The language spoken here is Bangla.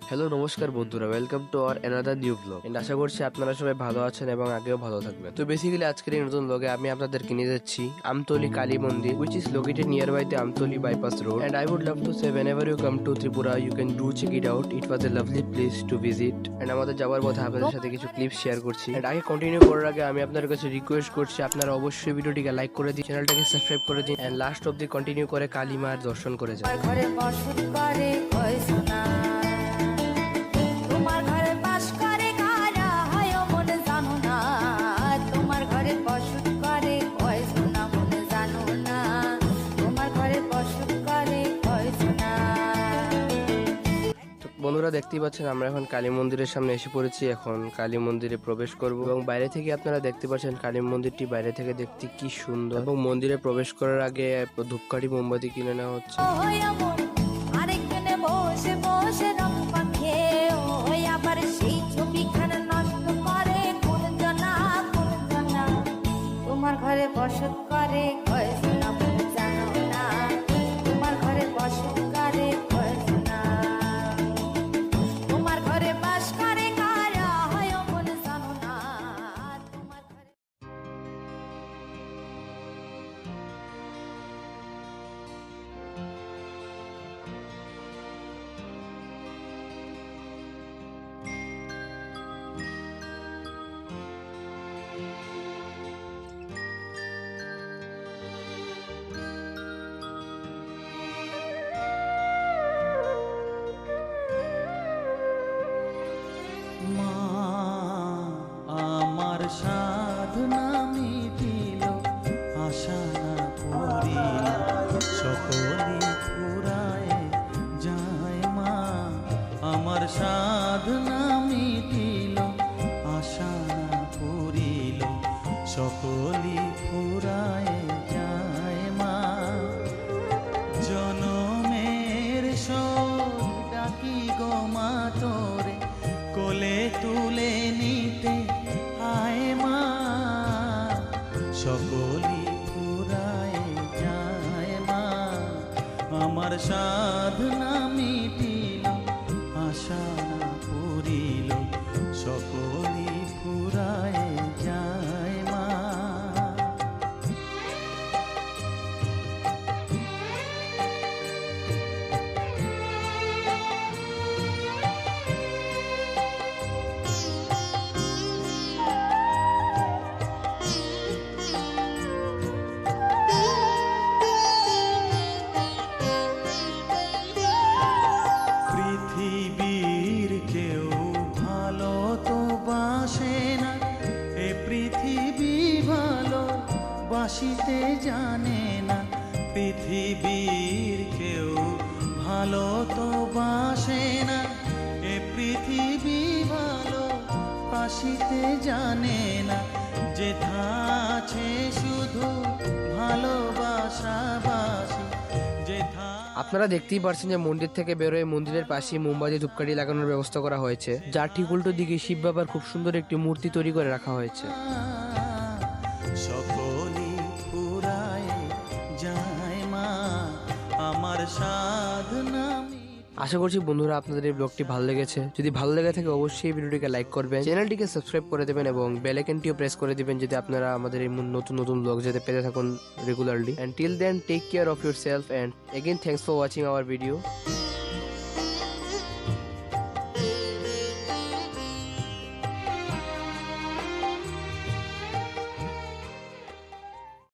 হ্যালো নমস্কার বন্ধুরা, welcome to our another new blog. And আশা করছি আপনারা সবাই ভালো আছেন এবং আগেও ভালো থাকবেন। তো বেসিক্যালি আজকের এই নতুন ব্লগে আমি আপনাদেরকে নিয়ে যাচ্ছি আমতলি কালী মন্দির, which is located nearby the Amtoli bypass road. And I would love to say whenever you come to Tripura, you can do check it out. It was a lovely place to visit. And আমাদের যাওয়ার পথে আপনাদের সাথে কিছু ক্লিপস শেয়ার করছি। এন্ড আগে কন্টিনিউ করার আগে আমি আপনাদের কাছে রিকোয়েস্ট করছি, আপনারা অবশ্যই ভিডিওটিকে লাইক করে দিন, চ্যানেলটাকে সাবস্ক্রাইব করে দিন এন্ড লাস্ট অবধি কন্টিনিউ করে কালী মার দর্শন করে যান। ঘরে বসত করে কয় সোনা তোমার ঘরে বাস করে কারা হয় মনে জানো না তোমার ঘরে বসত করে কয় সোনা মনে জানো না তোমার ঘরে বসত করে কয় সোনা। বন্ধুরা দেখতেই পাচ্ছেন আমরা এখন কালী মন্দিরের সামনে এসে পড়েছি। এখন কালী মন্দিরে প্রবেশ করব এবং বাইরে থেকে আপনারা দেখতে পাচ্ছেন কালী মন্দিরটি বাইরে থেকে দেখতে কি সুন্দর, এবং মন্দিরে প্রবেশ করার আগে ধূপকাঠি মোমবাতি কিনে নেওয়া হচ্ছে। আরেকজনে বসে বসে রং পাখে ওই আবার সেই ছবিখানা নষ্ট করে কোন জানা তোমার ঘরে বসত করে কয় সোনা মনে জানো না তোমার ঘরে বসত করে কয় সোনা তোমার ঘরে বাস করে কারা হয় মনে জানো না তোমার ঘরে। মা আমার সাধনা মিটিল, আশা না করিল, সকলে ফুরায় যায়। মা আমার সাধনা মিটিল, আশা না করিল, সকলে ফুরায় যায়। মা জনমের শোক ডাকি গো মা তোরে, কোলে তুলে নিতে আয় মা, সকলি ফুরায় যায়। মা আমার সাধনা মিটিল, আশা না করিল, সকলি ফুরায় যায়। মা পৃথিবীর কেউ ভালো তো বাসে না, এ পৃথিবী ভালো বাসিতে জানে না। পৃথিবীর কেউ ভালো তো বাসে না, এ পৃথিবী ভালো বাসিতে জানে না। যেথা আছে শুধু ভালোবাসা বাসি, যেথা আপনারা দেখতেই পারছেন যে মন্দির থেকে বেরোয় মন্দিরের পাশে মোমবাতি ধূপকাঠি লাগানোর ব্যবস্থা করা হয়েছে, যার ঠিক উল্টো দিকে শিব বাবার খুব সুন্দর একটি মূর্তি তৈরি করে রাখা হয়েছে। সকলি ফুরায় যায়। মা আমার সাধনা। আশা করছি বন্ধুরা আপনাদের এই ব্লগটি ভালো লেগেছে। যদি ভালো লেগে থাকে অবশ্যই এই ভিডিওটিকে লাইক করবেন, চ্যানেলটিকে সাবস্ক্রাইব করে দেবেন এবং বেল আইকনটিও প্রেস করে দিবেন, যদি আপনারা আমাদের এই নতুন নতুন ব্লগ যাতে পেতে থাকুন regularly. And till then take care of yourself and again thanks for watching our video.